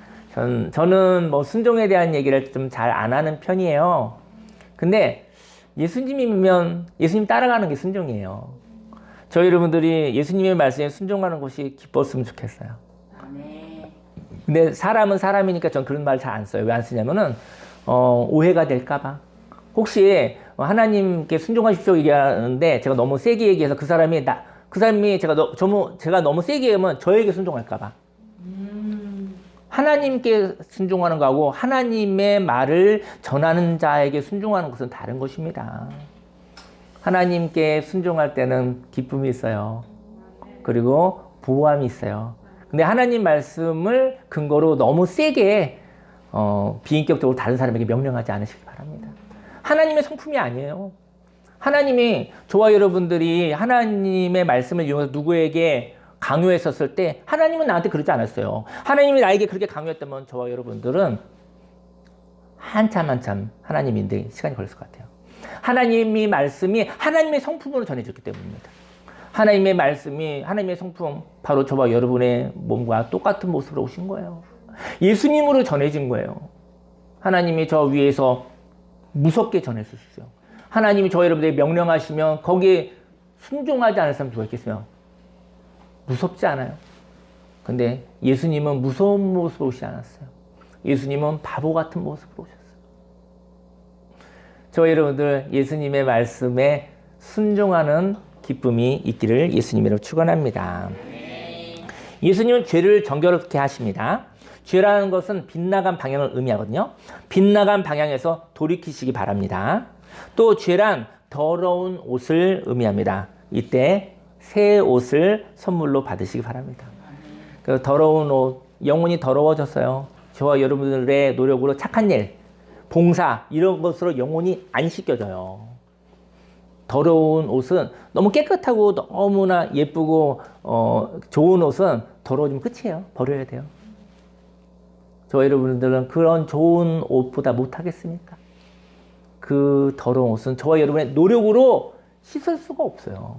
저는 뭐 순종에 대한 얘기를 좀 잘 안 하는 편이에요. 근데 예수님이면 예수님 따라가는 게 순종이에요. 저희 여러분들이 예수님의 말씀에 순종하는 것이 기뻤으면 좋겠어요. 근데 사람은 사람이니까 전 그런 말 잘 안 써요. 왜 안 쓰냐면은 오해가 될까봐. 혹시 하나님께 순종하십시오 얘기하는데 제가 너무 세게 얘기해서 그 사람이 제가 너무 세게 하면 저에게 순종할까봐. 하나님께 순종하는 거하고 하나님의 말을 전하는 자에게 순종하는 것은 다른 것입니다. 하나님께 순종할 때는 기쁨이 있어요. 그리고 보호함이 있어요. 근데 하나님 말씀을 근거로 너무 세게 비인격적으로 다른 사람에게 명령하지 않으시기 바랍니다. 하나님의 성품이 아니에요. 하나님이 저와 여러분들이 하나님의 말씀을 이용해서 누구에게 강요했었을 때 하나님은 나한테 그러지 않았어요. 하나님이 나에게 그렇게 강요했다면 저와 여러분들은 한참 하나님인데 시간이 걸렸을 것 같아요. 하나님의 말씀이 하나님의 성품으로 전해졌기 때문입니다. 하나님의 말씀이 하나님의 성품 바로 저와 여러분의 몸과 똑같은 모습으로 오신 거예요. 예수님으로 전해진 거예요. 하나님이 저 위에서 무섭게 전해주셨어요. 하나님이 저와 여러분들에게 명령하시면 거기에 순종하지 않을 사람 누가 있겠어요? 무섭지 않아요. 근데 예수님은 무서운 모습으로 오시지 않았어요. 예수님은 바보 같은 모습으로 오셨어요. 저와 여러분들 예수님의 말씀에 순종하는 기쁨이 있기를 예수님으로 축원합니다. 예수님은 죄를 정결케 하십니다. 죄라는 것은 빗나간 방향을 의미하거든요. 빗나간 방향에서 돌이키시기 바랍니다. 또 죄란 더러운 옷을 의미합니다. 이때 새 옷을 선물로 받으시기 바랍니다. 그 더러운 옷, 영혼이 더러워졌어요. 저와 여러분들의 노력으로 착한 일, 봉사 이런 것으로 영혼이 안 씻겨져요. 더러운 옷은 너무 깨끗하고 너무나 예쁘고 좋은 옷은 더러워지면 끝이에요. 버려야 돼요. 저와 여러분들은 그런 좋은 옷보다 못하겠습니까? 그 더러운 옷은 저와 여러분의 노력으로 씻을 수가 없어요.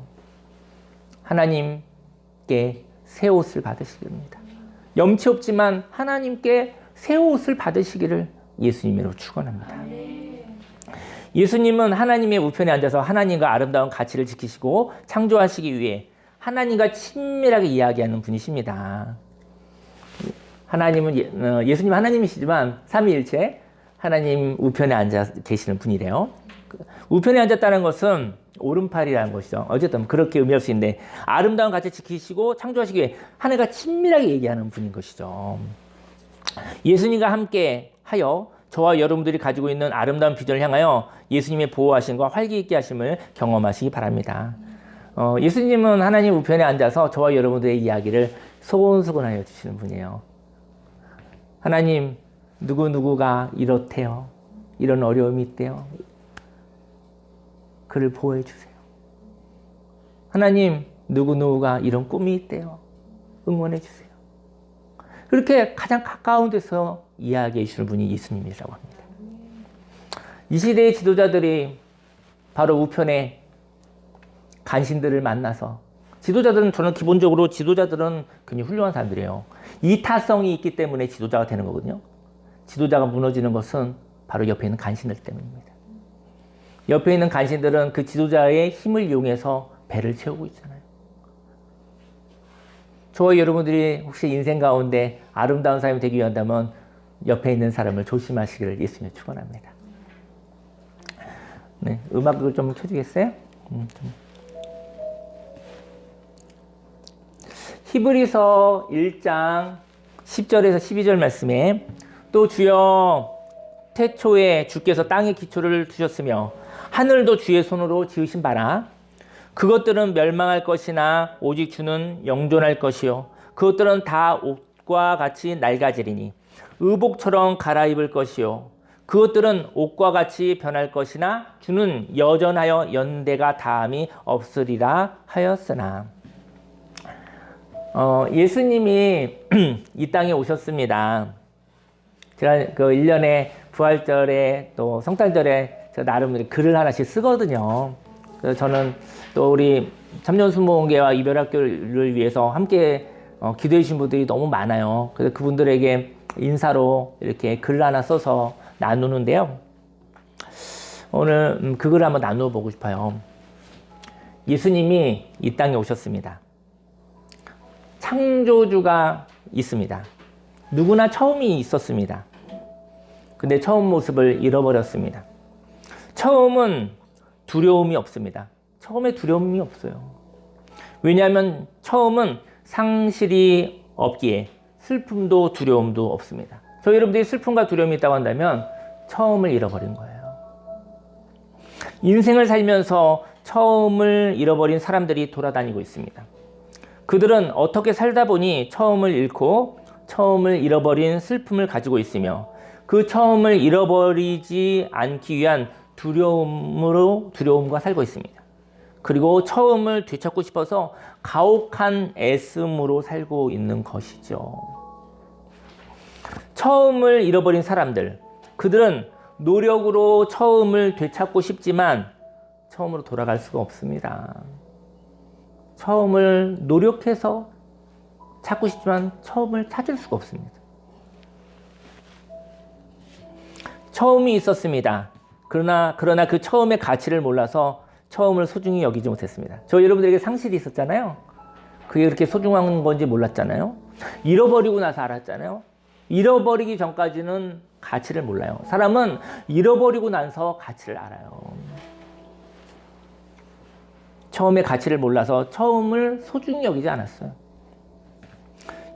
하나님께 새 옷을 받으시기입니다. 염치 없지만 하나님께 새 옷을 받으시기를 예수님으로 축원합니다. 예수님은 하나님의 우편에 앉아서 하나님과 아름다운 가치를 지키시고 창조하시기 위해 하나님과 친밀하게 이야기하는 분이십니다. 예수님 하나님이시지만 삼위일체 하나님 우편에 앉아 계시는 분이래요. 우편에 앉았다는 것은 오른팔이라는 것이죠. 어쨌든 그렇게 의미할 수 있는데 아름다운 가치 지키시고 창조하시기 위해 하나님과 친밀하게 얘기하는 분인 것이죠. 예수님과 함께 하여 저와 여러분들이 가지고 있는 아름다운 비전을 향하여 예수님의 보호하심과 활기 있게 하심을 경험하시기 바랍니다. 예수님은 하나님 우편에 앉아서 저와 여러분들의 이야기를 소곤소곤하여 주시는 분이에요. 하나님, 누구누구가 이렇대요. 이런 어려움이 있대요. 그를 보호해 주세요. 하나님, 누구누구가 이런 꿈이 있대요. 응원해 주세요. 그렇게 가장 가까운 데서 이야기해 주시는 분이 예수님이라고 합니다. 이 시대의 지도자들이 바로 우편에 간신들을 만나서 저는 기본적으로 지도자들은 굉장히 훌륭한 사람들이에요. 이타성이 있기 때문에 지도자가 되는 거거든요. 지도자가 무너지는 것은 바로 옆에 있는 간신들 때문입니다. 옆에 있는 간신들은 그 지도자의 힘을 이용해서 배를 채우고 있잖아요. 저와 여러분들이 혹시 인생 가운데 아름다운 사람이 되기 위한다면 옆에 있는 사람을 조심하시기를 예수님이 축원합니다. 네, 음악을 좀 켜주겠어요? 히브리서 1장 10절에서 12절 말씀에 또 주여 태초에 주께서 땅의 기초를 두셨으며 하늘도 주의 손으로 지으신 바라. 그것들은 멸망할 것이나 오직 주는 영존할 것이요 그것들은 다 옷과 같이 낡아지리니 의복처럼 갈아입을 것이요 그것들은 옷과 같이 변할 것이나 주는 여전하여 연대가 다함이 없으리라 하였으나. 예수님이 이 땅에 오셨습니다. 제가 그 1년에 부활절에 또 성탄절에 제가 나름 글을 하나씩 쓰거든요. 그래서 저는 또 우리 참전수목원계와 이별학교를 위해서 함께 기도해 주신 분들이 너무 많아요. 그래서 그분들에게 인사로 이렇게 글 하나 써서 나누는데요. 오늘 그 글을 한번 나누어 보고 싶어요. 예수님이 이 땅에 오셨습니다. 창조주가 있습니다. 누구나 처음이 있었습니다. 근데 처음 모습을 잃어버렸습니다. 처음은 두려움이 없습니다. 처음에 두려움이 없어요. 왜냐하면 처음은 상실이 없기에 슬픔도 두려움도 없습니다. 저 여러분들이 슬픔과 두려움이 있다고 한다면 처음을 잃어버린 거예요. 인생을 살면서 처음을 잃어버린 사람들이 돌아다니고 있습니다. 그들은 어떻게 살다 보니 처음을 잃고 처음을 잃어버린 슬픔을 가지고 있으며 그 처음을 잃어버리지 않기 위한 두려움과 살고 있습니다. 그리고 처음을 되찾고 싶어서 가혹한 애씀으로 살고 있는 것이죠. 처음을 잃어버린 사람들, 그들은 노력으로 처음을 되찾고 싶지만 처음으로 돌아갈 수가 없습니다. 처음을 노력해서 찾고 싶지만 처음을 찾을 수가 없습니다. 처음이 있었습니다. 그러나 그 처음의 가치를 몰라서 처음을 소중히 여기지 못했습니다. 저 여러분들에게 상실이 있었잖아요. 그게 그렇게 소중한 건지 몰랐잖아요. 잃어버리고 나서 알았잖아요. 잃어버리기 전까지는 가치를 몰라요. 사람은 잃어버리고 나서 가치를 알아요. 처음에 가치를 몰라서 처음을 소중히 여기지 않았어요.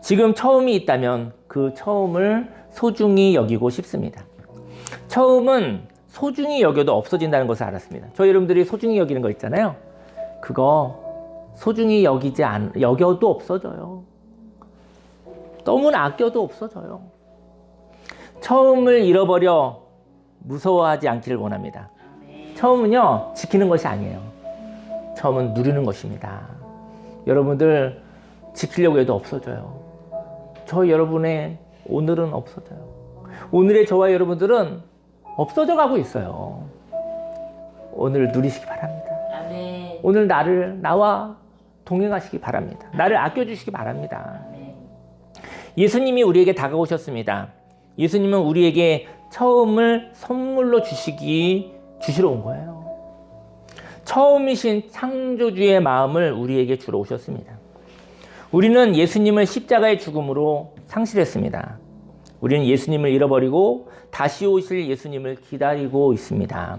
지금 처음이 있다면 그 처음을 소중히 여기고 싶습니다. 처음은 소중히 여겨도 없어진다는 것을 알았습니다. 저 여러분들이 소중히 여기는 거 있잖아요. 그거 소중히 여겨도 없어져요. 너무나 아껴도 없어져요. 처음을 잃어버려 무서워하지 않기를 원합니다. 처음은요, 지키는 것이 아니에요. 처음은 누리는 것입니다. 여러분들 지키려고 해도 없어져요. 저 여러분의 오늘은 없어져요. 오늘의 저와 여러분들은 없어져 가고 있어요. 오늘 누리시기 바랍니다. 아멘. 오늘 나와 동행하시기 바랍니다. 나를 아껴주시기 바랍니다. 아멘. 예수님이 우리에게 다가오셨습니다. 예수님은 우리에게 처음을 선물로 주시러 온 거예요. 처음이신 창조주의 마음을 우리에게 주러 오셨습니다. 우리는 예수님을 십자가의 죽음으로 상실했습니다. 우리는 예수님을 잃어버리고 다시 오실 예수님을 기다리고 있습니다.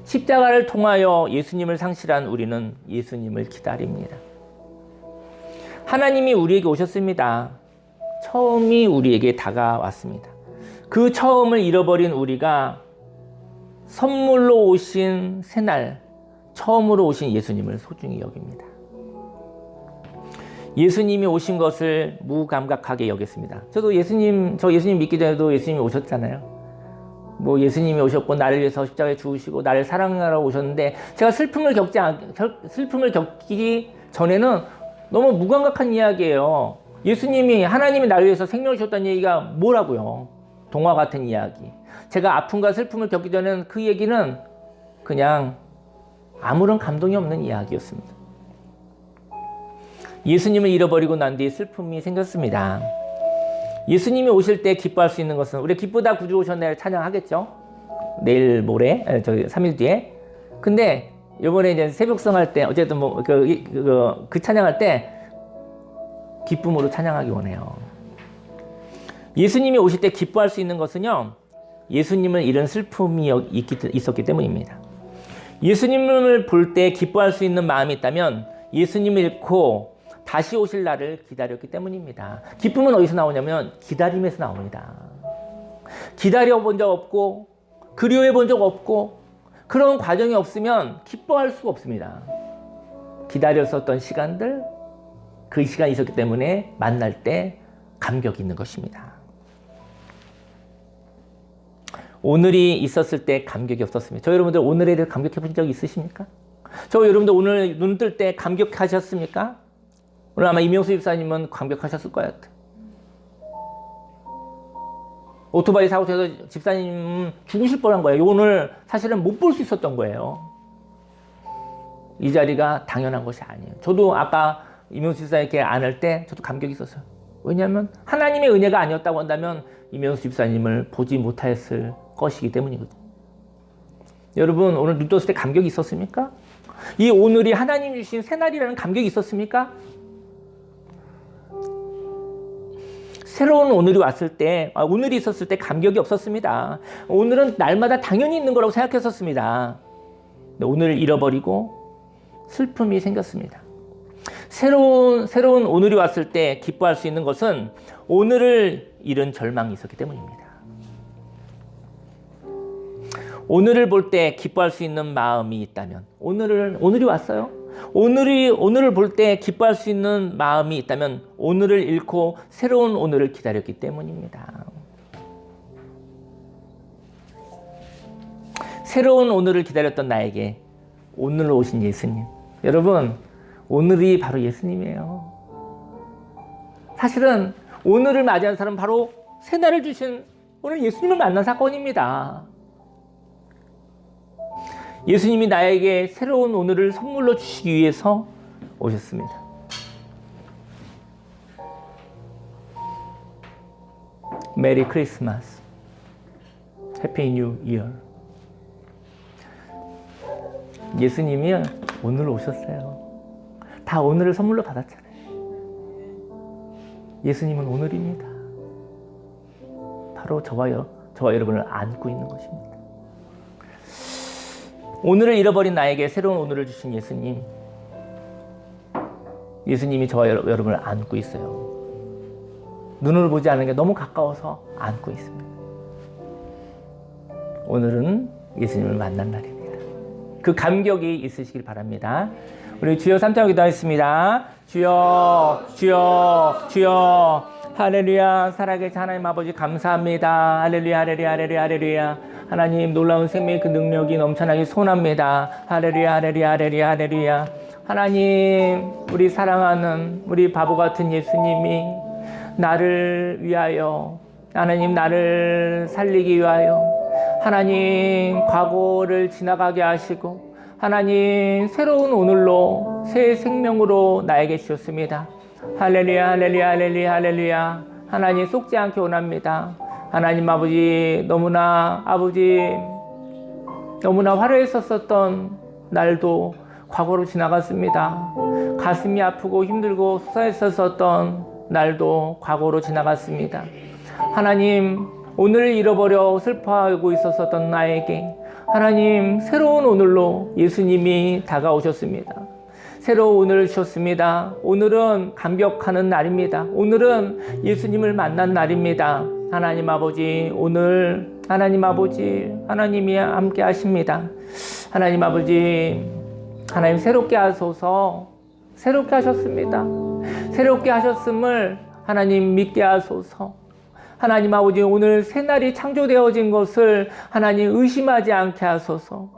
십자가를 통하여 예수님을 상실한 우리는 예수님을 기다립니다. 하나님이 우리에게 오셨습니다. 처음이 우리에게 다가왔습니다. 그 처음을 잃어버린 우리가 선물로 오신 새날, 처음으로 오신 예수님을 소중히 여깁니다. 예수님이 오신 것을 무감각하게 여겼습니다. 저 예수님 믿기 전에도 예수님이 오셨잖아요. 뭐 예수님이 오셨고 나를 위해서 십자가에 죽으시고 나를 사랑하러 오셨는데 제가 슬픔을 겪기 전에는 너무 무감각한 이야기예요. 하나님이 나를 위해서 생명을 주셨다는 얘기가 뭐라고요? 동화 같은 이야기. 제가 아픔과 슬픔을 겪기 전에는 그 얘기는 그냥 아무런 감동이 없는 이야기였습니다. 예수님을 잃어버리고 난 뒤에 슬픔이 생겼습니다. 예수님이 오실 때 기뻐할 수 있는 것은 우리 기쁘다 구주 오셨네 찬양하겠죠? 내일 모레 3일 뒤에. 근데 이번에 이제 새벽성 할 때 어쨌든 뭐 그 찬양할 때 기쁨으로 찬양하기 원해요. 예수님이 오실 때 기뻐할 수 있는 것은요, 예수님을 잃은 슬픔이 있었기 때문입니다. 예수님을 볼 때 기뻐할 수 있는 마음이 있다면 예수님을 잃고 다시 오실 날을 기다렸기 때문입니다. 기쁨은 어디서 나오냐면 기다림에서 나옵니다. 기다려본 적 없고 그리워해 본 적 없고 그런 과정이 없으면 기뻐할 수가 없습니다. 기다렸었던 시간들, 그 시간이 있었기 때문에 만날 때 감격이 있는 것입니다. 오늘이 있었을 때 감격이 없었습니다. 저 여러분들 오늘에 대해 감격해 본 적 있으십니까? 저 여러분들 오늘 눈 뜰 때 감격하셨습니까? 오늘 아마 이명수 집사님은 감격하셨을 것 같아요. 오토바이 사고 쳐서 집사님 죽으실 뻔한 거예요. 오늘 사실은 못 볼 수 있었던 거예요. 이 자리가 당연한 것이 아니에요. 저도 아까 이명수 집사님께 안을 때 저도 감격이 있었어요. 왜냐하면 하나님의 은혜가 아니었다고 한다면 이명수 집사님을 보지 못했을 것이기 때문이거든요. 여러분 오늘 눈 떴을 때 감격이 있었습니까? 이 오늘이 하나님이 주신 새날이라는 감격이 있었습니까? 새로운 오늘이 왔을 때, 오늘이 있었을 때 감격이 없었습니다. 오늘은 날마다 당연히 있는 거라고 생각했었습니다. 오늘을 잃어버리고 슬픔이 생겼습니다. 새로운 오늘이 왔을 때 기뻐할 수 있는 것은 오늘을 잃은 절망이 있었기 때문입니다. 오늘을 볼 때 기뻐할 수 있는 마음이 있다면, 오늘이 왔어요. 오늘을 볼 때 기뻐할 수 있는 마음이 있다면 오늘을 잃고 새로운 오늘을 기다렸기 때문입니다. 새로운 오늘을 기다렸던 나에게 오늘 오신 예수님. 여러분, 오늘이 바로 예수님이에요. 사실은 오늘을 맞이한 사람은 바로 새날을 주신 오늘 예수님을 만난 사건입니다. 예수님이 나에게 새로운 오늘을 선물로 주시기 위해서 오셨습니다. 메리 크리스마스, 해피 뉴 이어. 예수님이 오늘 오셨어요. 다 오늘을 선물로 받았잖아요. 예수님은 오늘입니다. 바로 저와 여러분을 안고 있는 것입니다. 오늘을 잃어버린 나에게 새로운 오늘을 주신 예수님. 예수님이 저와 여러분을 안고 있어요. 눈으로 보지 않는 게 너무 가까워서 안고 있습니다. 오늘은 예수님을 만난 날입니다. 그 감격이 있으시길 바랍니다. 우리 주여 3장 기도하겠습니다. 주여, 주여, 주여. 할렐루야. 살아계신 하나님 아버지 감사합니다. 할렐루야, 할렐루야, 할렐루야, 할렐루야. 하나님 놀라운 생명의 그 능력이 넘쳐나기 소원합니다. 할렐루야, 할렐루야, 할렐루야, 할렐루야. 하나님, 우리 사랑하는 우리 바보 같은 예수님이 나를 위하여, 하나님 나를 살리기 위하여, 하나님 과거를 지나가게 하시고, 하나님 새로운 오늘로 새 생명으로 나에게 주셨습니다. 할렐루야, 할렐루야, 할렐루야, 할렐루야. 하나님 속지 않게 원합니다. 하나님 아버지, 너무나 화려했었던 날도 과거로 지나갔습니다. 가슴이 아프고 힘들고 솟아있었던 날도 과거로 지나갔습니다. 하나님, 오늘을 잃어버려 슬퍼하고 있었던 나에게 하나님 새로운 오늘로 예수님이 다가오셨습니다. 새로운 오늘을 주셨습니다. 오늘은 감격하는 날입니다. 오늘은 예수님을 만난 날입니다. 하나님 아버지, 오늘 하나님 아버지, 하나님이 함께 하십니다. 하나님 아버지, 하나님 새롭게 하소서. 새롭게 하셨습니다. 새롭게 하셨음을 하나님 믿게 하소서. 하나님 아버지, 오늘 새날이 창조되어진 것을 하나님 의심하지 않게 하소서.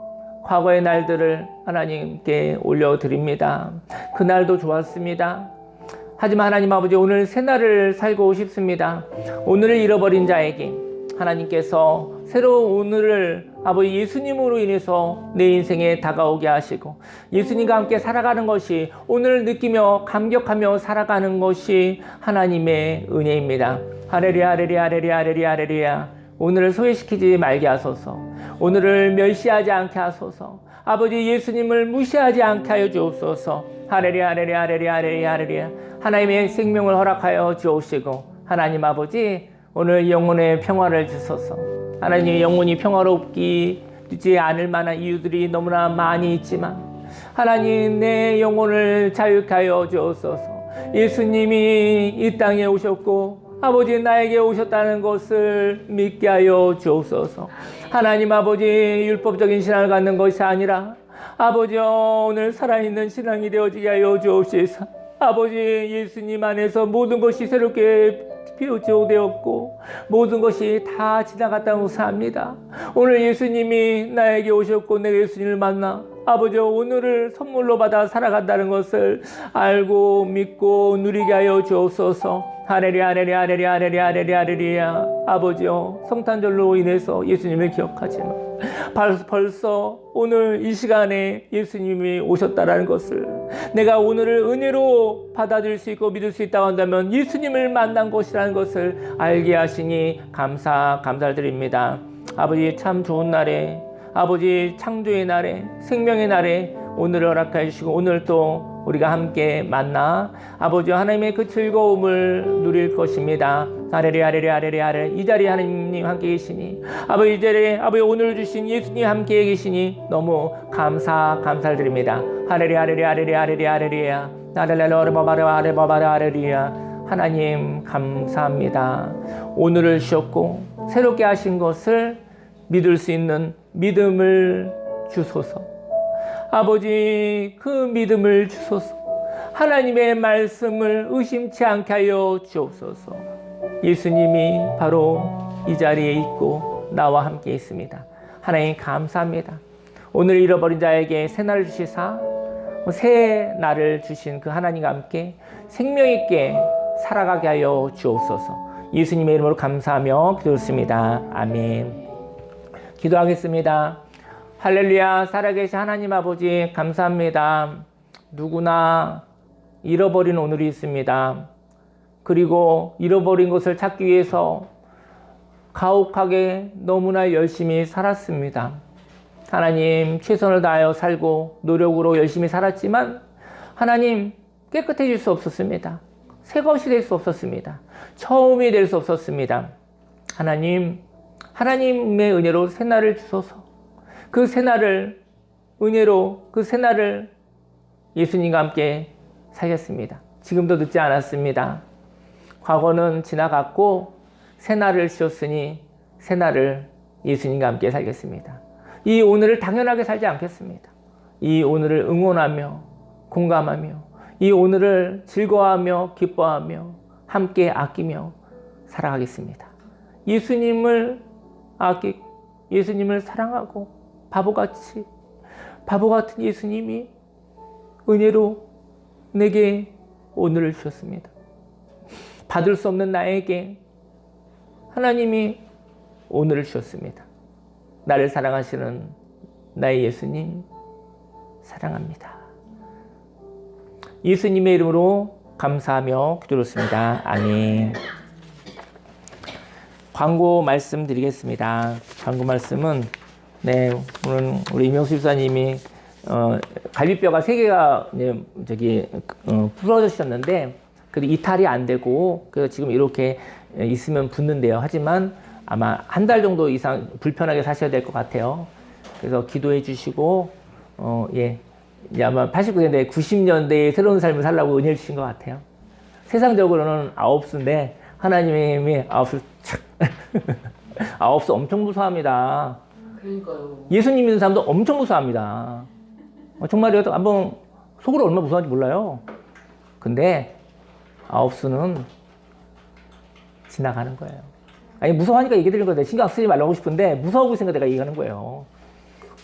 과거의 날들을 하나님께 올려드립니다. 그날도 좋았습니다. 하지만 하나님 아버지, 오늘 새날을 살고 싶습니다. 오늘을 잃어버린 자에게 하나님께서 새로운 오늘을 아버지 예수님으로 인해서 내 인생에 다가오게 하시고, 예수님과 함께 살아가는 것이, 오늘을 느끼며 감격하며 살아가는 것이 하나님의 은혜입니다. 할렐루야, 할렐루야, 할렐루야, 할렐루야, 할렐루야. 오늘을 소외시키지 말게 하소서. 오늘을 멸시하지 않게 하소서. 아버지 예수님을 무시하지 않게 하여 주옵소서. 할렐루야, 할렐루야, 할렐루야, 할렐루야, 할렐루야. 하나님의 생명을 허락하여 주옵시고, 하나님 아버지, 오늘 영혼의 평화를 주소서. 하나님, 영혼이 평화롭지 않을 만한 이유들이 너무나 많이 있지만 하나님, 내 영혼을 자유케 하여 주옵소서. 예수님이 이 땅에 오셨고 아버지 나에게 오셨다는 것을 믿게 하여 주옵소서. 하나님 아버지, 율법적인 신앙을 갖는 것이 아니라 아버지 오늘 살아있는 신앙이 되어지게 하여 주옵소서. 아버지, 예수님 안에서 모든 것이 새롭게 비우되었고 모든 것이 다 지나갔다 무사합니다. 오늘 예수님이 나에게 오셨고 내가 예수님을 만나 아버지 오늘을 선물로 받아 살아간다는 것을 알고 믿고 누리게 하여 주옵소서. 하레리야 하레리야 하레리야 하레리야 하레리야 하레리야. 아버지요 성탄절로 인해서 예수님을 기억하지만 벌써 오늘 이 시간에 예수님이 오셨다라는 것을 내가 오늘을 은혜로 받아들일 수 있고 믿을 수 있다고 한다면 예수님을 만난 것이라는 것을 알게 하시니 감사를 드립니다. 아버지 참 좋은 날에 아버지 창조의 날에 생명의 날에 오늘을 허락해 주시고 오늘 또 우리가 함께 만나 아버지 하나님의 그 즐거움을 누릴 것입니다. 하레리야 하레리야 하레리야 하레리야. 이 자리에 하나님 함께 계시니 아버지 이 자리에 아버지 오늘 주신 예수님 함께 계시니 너무 감사를 드립니다. 하레리야 하레리야 하레리야 하레리야 하레리야 하레리야 하레리야. 하나님 감사합니다. 오늘을 주셨고 새롭게 하신 것을 믿을 수 있는 믿음을 주소서. 아버지 그 믿음을 주소서. 하나님의 말씀을 의심치 않게 하여 주옵소서. 예수님이 바로 이 자리에 있고 나와 함께 있습니다. 하나님 감사합니다. 오늘 잃어버린 자에게 새 날을 주시사 새 날을 주신 그 하나님과 함께 생명 있게 살아가게 하여 주옵소서. 예수님의 이름으로 감사하며 기도했습니다. 아멘. 기도하겠습니다. 할렐루야. 살아계신 하나님 아버지 감사합니다. 누구나 잃어버린 오늘이 있습니다. 그리고 잃어버린 것을 찾기 위해서 가혹하게 너무나 열심히 살았습니다. 하나님 최선을 다하여 살고 노력으로 열심히 살았지만 하나님 깨끗해질 수 없었습니다. 새 것이 될 수 없었습니다. 처음이 될 수 없었습니다. 하나님의 은혜로 새날을 주소서. 그 새날을 은혜로 그 새날을 예수님과 함께 살겠습니다. 지금도 늦지 않았습니다. 과거는 지나갔고 새날을 주셨으니 새날을 예수님과 함께 살겠습니다. 이 오늘을 당연하게 살지 않겠습니다. 이 오늘을 응원하며 공감하며 이 오늘을 즐거워하며 기뻐하며 함께 아끼며 살아가겠습니다. 예수님을 아끼고 예수님을 사랑하고 바보 같은 예수님이 은혜로 내게 오늘을 주셨습니다. 받을 수 없는 나에게 하나님이 오늘을 주셨습니다. 나를 사랑하시는 나의 예수님 사랑합니다. 예수님의 이름으로 감사하며 기도했습니다. 아멘. 광고 말씀드리겠습니다. 광고 말씀은 오늘 우리 이명수 집사님이 갈비뼈가 3개가 부러지셨는데 그래도 이탈이 안 되고 그래서 지금 이렇게 있으면 붓는데요. 하지만 아마 한 달 정도 이상 불편하게 사셔야 될 것 같아요. 그래서 기도해 주시고 이제 아마 89세인데 90년대의 새로운 삶을 살라고 은혜를 주신 것 같아요. 세상적으로는 9수인데 하나님이 9수 착 9수 엄청 무서워합니다. 그러니까요. 예수님 믿는 사람도 엄청 무서워합니다. 정말요. 한번 속으로 얼마나 무서운지 몰라요. 근데 9수는 지나가는 거예요. 아니 무서워하니까 얘기 드리는 거예요. 신경 쓰지 말라고 싶은데 무서워 보이니까 내가 얘기하는 거예요.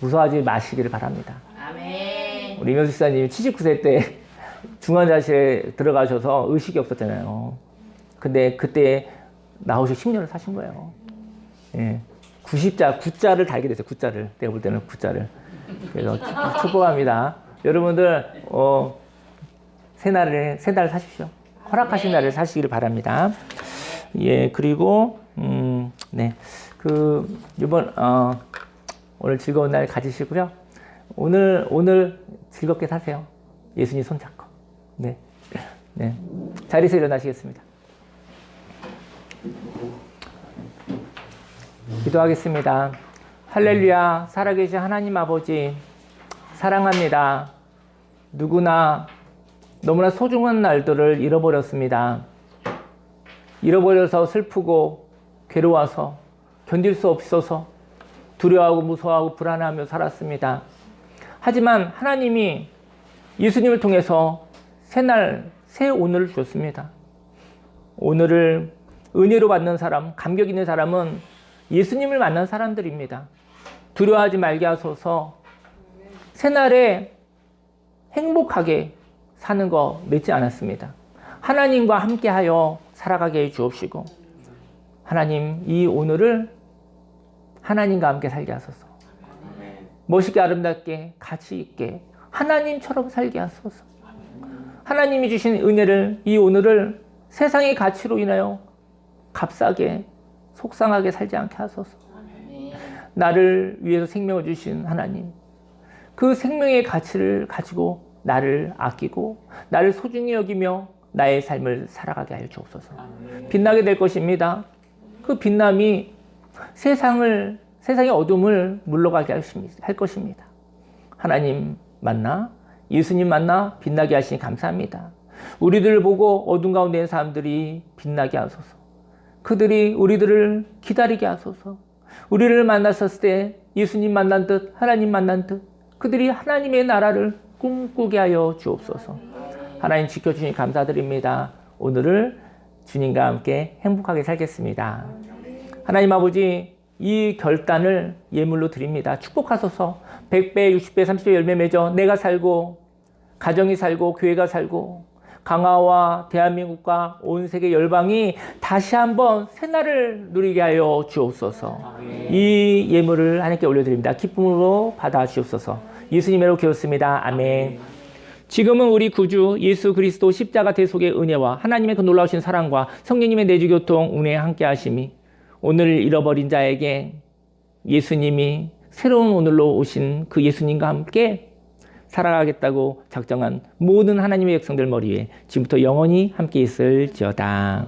무서워하지 마시기를 바랍니다. 아멘. 우리 이명수 집사님이 79세 때 중환자실에 들어가셔서 의식이 없었잖아요. 근데 그때 나오셔 10년을 사신 거예요. 예. 9자를 달게 됐어요. 9자를. 내가 볼 때는 9자를. 그래서 축복합니다. 여러분들, 새날 사십시오. 허락하신 날을 사시기를 바랍니다. 예, 그리고, 오늘 즐거운 날 가지시고요. 오늘 즐겁게 사세요. 예수님 손잡고. 네. 자리에서 일어나시겠습니다. 기도하겠습니다. 할렐루야. 살아계신 하나님 아버지 사랑합니다. 누구나 너무나 소중한 날들을 잃어버렸습니다. 잃어버려서 슬프고 괴로워서 견딜 수 없어서 두려워하고 무서워하고 불안하며 살았습니다. 하지만 하나님이 예수님을 통해서 새 오늘을 주셨습니다. 오늘을 은혜로 받는 사람, 감격 있는 사람은 예수님을 만난 사람들입니다. 두려워하지 말게 하소서. 새날에 행복하게 사는 거 늦지 않았습니다. 하나님과 함께하여 살아가게 해 주옵시고, 하나님 이 오늘을 하나님과 함께 살게 하소서. 멋있게 아름답게 가치 있게 하나님처럼 살게 하소서. 하나님이 주신 은혜를, 이 오늘을 세상의 가치로 인하여 값싸게 속상하게 살지 않게 하소서. 나를 위해서 생명을 주신 하나님, 그 생명의 가치를 가지고 나를 아끼고 나를 소중히 여기며 나의 삶을 살아가게 하여 주옵소서. 빛나게 될 것입니다. 그 빛남이 세상의 어둠을 물러가게 할 것입니다. 하나님 만나, 예수님 만나 빛나게 하시니 감사합니다. 우리들을 보고 어둠 가운데 있는 사람들이 빛나게 하소서. 그들이 우리들을 기다리게 하소서. 우리를 만났었을 때 예수님 만난 듯, 하나님 만난 듯 그들이 하나님의 나라를 꿈꾸게 하여 주옵소서. 하나님 지켜주시니 감사드립니다. 오늘을 주님과 함께 행복하게 살겠습니다. 하나님 아버지, 이 결단을 예물로 드립니다. 축복하소서. 100배, 60배, 30배 열매 맺어 내가 살고 가정이 살고 교회가 살고 강화와 대한민국과 온 세계 열방이 다시 한번 새날을 누리게 하여 주옵소서. 이 예물을 하나님께 올려드립니다. 기쁨으로 받아 주옵소서. 예수님으로 기웠습니다. 아멘. 지금은 우리 구주 예수 그리스도 십자가 대속의 은혜와 하나님의 그 놀라우신 사랑과 성령님의 내주교통 은혜 함께 하심이 오늘 잃어버린 자에게 예수님이 새로운 오늘로 오신 그 예수님과 함께 살아가겠다고 작정한 모든 하나님의 백성들 머리에 지금부터 영원히 함께 있을지어다.